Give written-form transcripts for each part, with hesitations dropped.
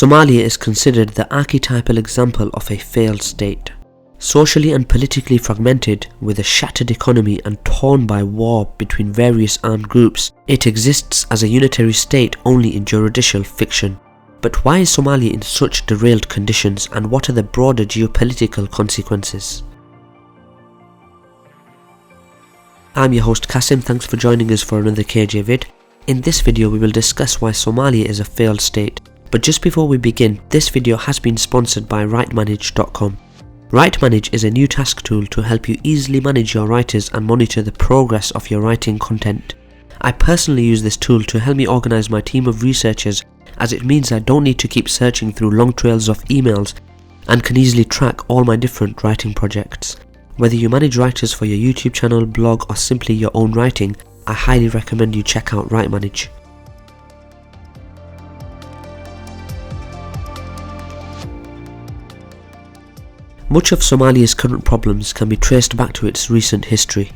Somalia is considered the archetypal example of a failed state. Socially and politically fragmented, with a shattered economy and torn by war between various armed groups, it exists as a unitary state only in juridical fiction. But why is Somalia in such derailed conditions, and what are the broader geopolitical consequences? I'm your host Kasim, thanks for joining us for another KJ vid. In this video we will discuss why Somalia is a failed state. But just before we begin, this video has been sponsored by WriteManage.com. WriteManage is a new task tool to help you easily manage your writers and monitor the progress of your writing content. I personally use this tool to help me organize my team of researchers, as it means I don't need to keep searching through long trails of emails and can easily track all my different writing projects. Whether you manage writers for your YouTube channel, blog, or simply your own writing, I highly recommend you check out WriteManage. Much of Somalia's current problems can be traced back to its recent history.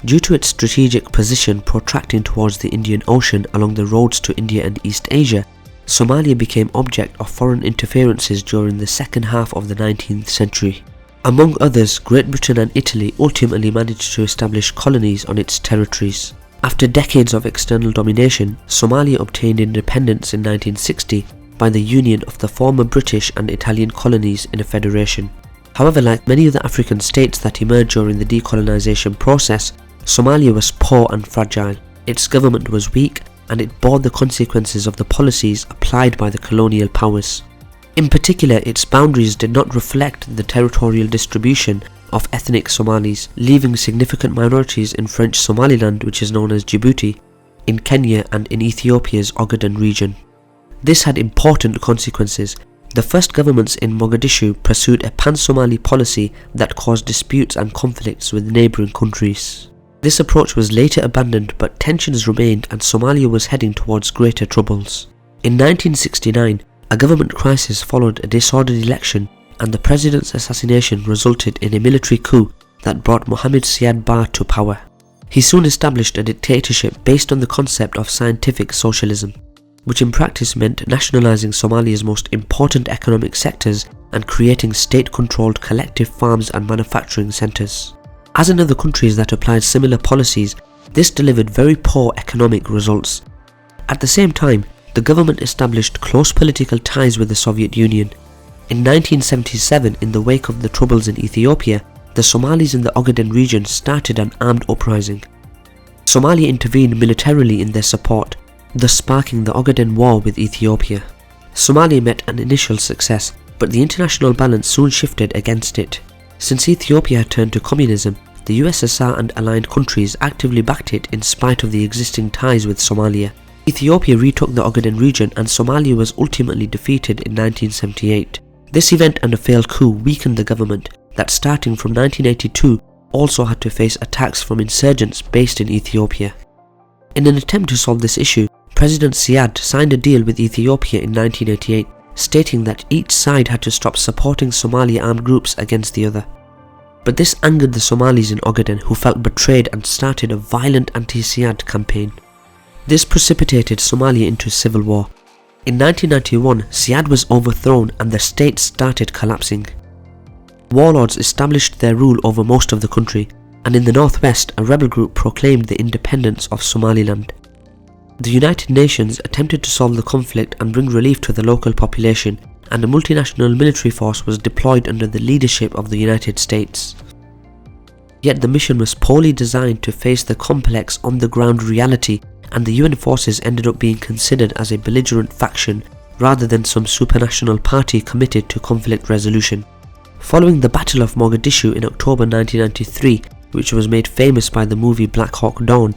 Due to its strategic position protracting towards the Indian Ocean along the roads to India and East Asia, Somalia became object of foreign interferences during the second half of the 19th century. Among others, Great Britain and Italy ultimately managed to establish colonies on its territories. After decades of external domination, Somalia obtained independence in 1960 by the union of the former British and Italian colonies in a federation. However, like many of the African states that emerged during the decolonization process, Somalia was poor and fragile. Its government was weak, and it bore the consequences of the policies applied by the colonial powers. In particular, its boundaries did not reflect the territorial distribution of ethnic Somalis, leaving significant minorities in French Somaliland, which is known as Djibouti, in Kenya and in Ethiopia's Ogaden region. This had important consequences. The first governments in Mogadishu pursued a pan-Somali policy that caused disputes and conflicts with neighbouring countries. This approach was later abandoned, but tensions remained and Somalia was heading towards greater troubles. In 1969, a government crisis followed a disordered election, and the president's assassination resulted in a military coup that brought Mohammed Siad Barre to power. He soon established a dictatorship based on the concept of scientific socialism, which in practice meant nationalising Somalia's most important economic sectors and creating state-controlled collective farms and manufacturing centres. As in other countries that applied similar policies, this delivered very poor economic results. At the same time, the government established close political ties with the Soviet Union. In 1977, in the wake of the troubles in Ethiopia, the Somalis in the Ogaden region started an armed uprising. Somalia intervened militarily in their support, thus sparking the Ogaden War with Ethiopia. Somalia met an initial success, but the international balance soon shifted against it. Since Ethiopia had turned to communism, the USSR and aligned countries actively backed it in spite of the existing ties with Somalia. Ethiopia retook the Ogaden region and Somalia was ultimately defeated in 1978. This event and a failed coup weakened the government that, starting from 1982, also had to face attacks from insurgents based in Ethiopia. In an attempt to solve this issue, President Siad signed a deal with Ethiopia in 1988, stating that each side had to stop supporting Somali armed groups against the other. But this angered the Somalis in Ogaden, who felt betrayed and started a violent anti-Siad campaign. This precipitated Somalia into civil war. In 1991, Siad was overthrown and the state started collapsing. Warlords established their rule over most of the country, and in the northwest, a rebel group proclaimed the independence of Somaliland. The United Nations attempted to solve the conflict and bring relief to the local population, and a multinational military force was deployed under the leadership of the United States. Yet the mission was poorly designed to face the complex on-the-ground reality, and the UN forces ended up being considered as a belligerent faction rather than some supranational party committed to conflict resolution. Following the Battle of Mogadishu in October 1993, which was made famous by the movie Black Hawk Down,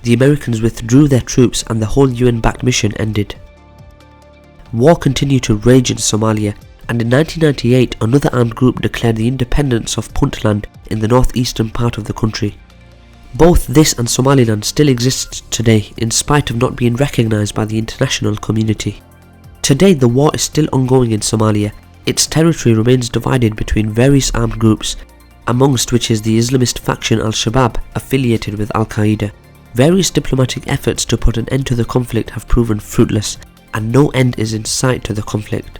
the Americans withdrew their troops and the whole UN-backed mission ended. War continued to rage in Somalia, and in 1998 another armed group declared the independence of Puntland in the northeastern part of the country. Both this and Somaliland still exist today in spite of not being recognised by the international community. Today the war is still ongoing in Somalia. Its territory remains divided between various armed groups, amongst which is the Islamist faction Al-Shabaab affiliated with Al-Qaeda. Various diplomatic efforts to put an end to the conflict have proven fruitless, and no end is in sight to the conflict.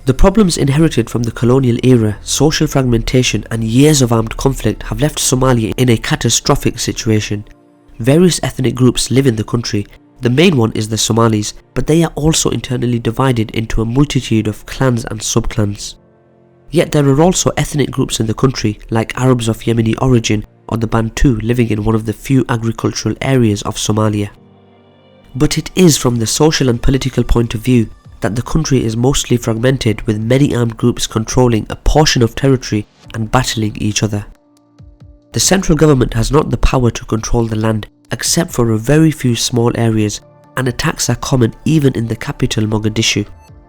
The problems inherited from the colonial era, social fragmentation and years of armed conflict have left Somalia in a catastrophic situation. Various ethnic groups live in the country. The main one is the Somalis, but they are also internally divided into a multitude of clans and sub-clans. Yet there are also ethnic groups in the country, like Arabs of Yemeni origin or the Bantu living in one of the few agricultural areas of Somalia. But it is from the social and political point of view that the country is mostly fragmented, with many armed groups controlling a portion of territory and battling each other. The central government has not the power to control the land except for a very few small areas, and attacks are common even in the capital Mogadishu.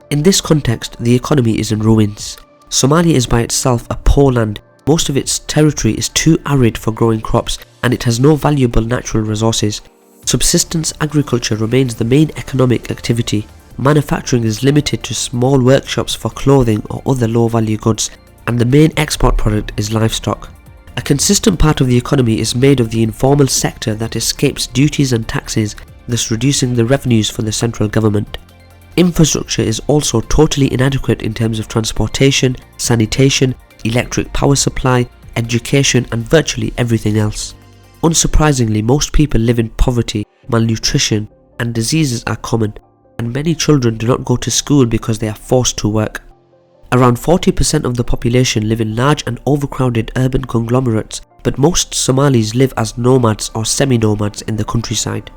In this context, the economy is in ruins. Somalia is by itself a poor land. Most of its territory is too arid for growing crops, and it has no valuable natural resources. Subsistence agriculture remains the main economic activity. Manufacturing is limited to small workshops for clothing or other low-value goods, and the main export product is livestock. A consistent part of the economy is made of the informal sector that escapes duties and taxes, thus reducing the revenues for the central government. Infrastructure is also totally inadequate in terms of transportation, sanitation, electric power supply, education and virtually everything else. Unsurprisingly, most people live in poverty, malnutrition and diseases are common, and many children do not go to school because they are forced to work. Around 40% of the population live in large and overcrowded urban conglomerates, but most Somalis live as nomads or semi-nomads in the countryside.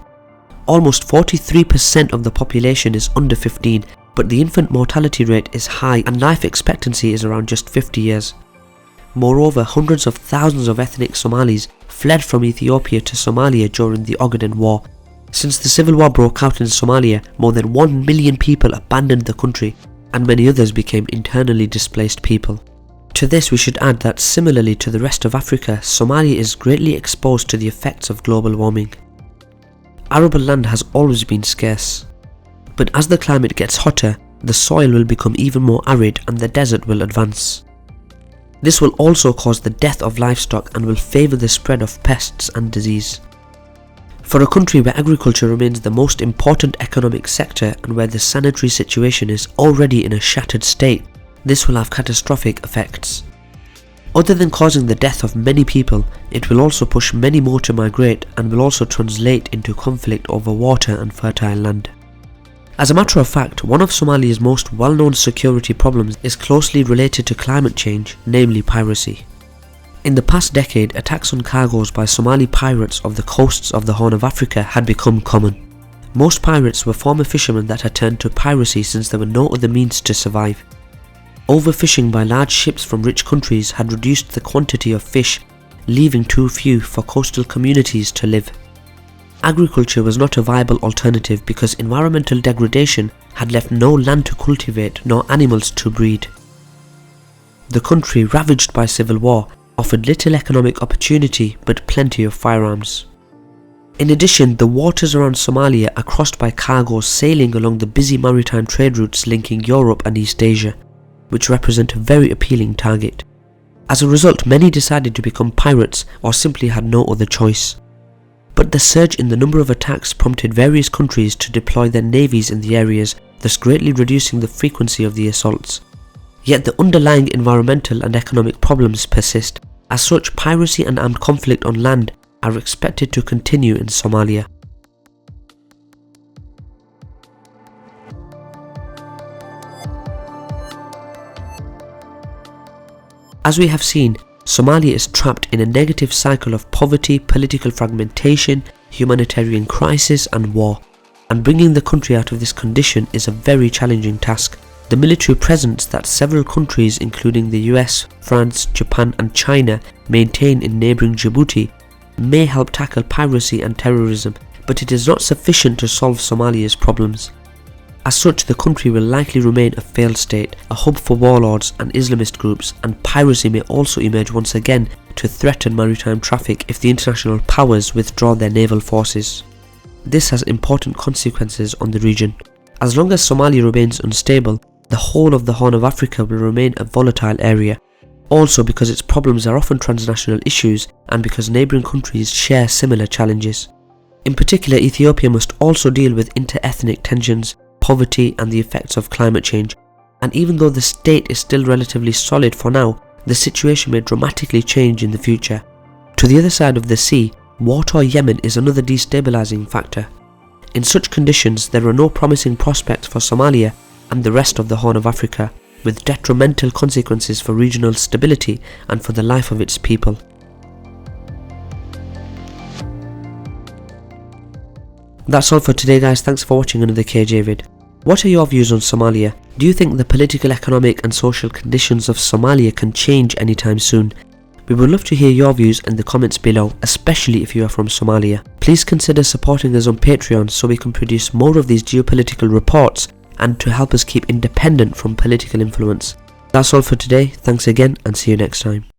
Almost 43% of the population is under 15, but the infant mortality rate is high and life expectancy is around just 50 years. Moreover, hundreds of thousands of ethnic Somalis fled from Ethiopia to Somalia during the Ogaden War. Since the civil war broke out in Somalia, more than 1 million people abandoned the country, and many others became internally displaced people. To this we should add that similarly to the rest of Africa, Somalia is greatly exposed to the effects of global warming. Arable land has always been scarce, but as the climate gets hotter, the soil will become even more arid and the desert will advance. This will also cause the death of livestock and will favour the spread of pests and disease. For a country where agriculture remains the most important economic sector and where the sanitary situation is already in a shattered state, this will have catastrophic effects. Other than causing the death of many people, it will also push many more to migrate and will also translate into conflict over water and fertile land. As a matter of fact, one of Somalia's most well-known security problems is closely related to climate change, namely piracy. In the past decade, attacks on cargoes by Somali pirates off the coasts of the Horn of Africa had become common. Most pirates were former fishermen that had turned to piracy since there were no other means to survive. Overfishing by large ships from rich countries had reduced the quantity of fish, leaving too few for coastal communities to live. Agriculture was not a viable alternative because environmental degradation had left no land to cultivate nor animals to breed. The country, ravaged by civil war, offered little economic opportunity but plenty of firearms. In addition, the waters around Somalia are crossed by cargoes sailing along the busy maritime trade routes linking Europe and East Asia, which represent a very appealing target. As a result, many decided to become pirates or simply had no other choice. But the surge in the number of attacks prompted various countries to deploy their navies in the areas, thus greatly reducing the frequency of the assaults. Yet the underlying environmental and economic problems persist. As such, piracy and armed conflict on land are expected to continue in Somalia. As we have seen, Somalia is trapped in a negative cycle of poverty, political fragmentation, humanitarian crisis and war, and bringing the country out of this condition is a very challenging task. The military presence that several countries including the US, France, Japan and China maintain in neighbouring Djibouti may help tackle piracy and terrorism, but it is not sufficient to solve Somalia's problems. As such, the country will likely remain a failed state, a hub for warlords and Islamist groups, and piracy may also emerge once again to threaten maritime traffic if the international powers withdraw their naval forces. This has important consequences on the region. As long as Somalia remains unstable, the whole of the Horn of Africa will remain a volatile area. also because its problems are often transnational issues and because neighbouring countries share similar challenges. In particular, Ethiopia must also deal with inter-ethnic tensions, poverty and the effects of climate change, and even though the state is still relatively solid for now, the situation may dramatically change in the future. To the other side of the sea, war-torn Yemen is another destabilising factor. In such conditions, there are no promising prospects for Somalia and the rest of the Horn of Africa, with detrimental consequences for regional stability and for the life of its people. That's all for today guys, thanks for watching another KJ vid. What are your views on Somalia? Do you think the political, economic and social conditions of Somalia can change anytime soon? We would love to hear your views in the comments below, especially if you are from Somalia. Please consider supporting us on Patreon so we can produce more of these geopolitical reports and to help us keep independent from political influence. That's all for today, thanks again and see you next time.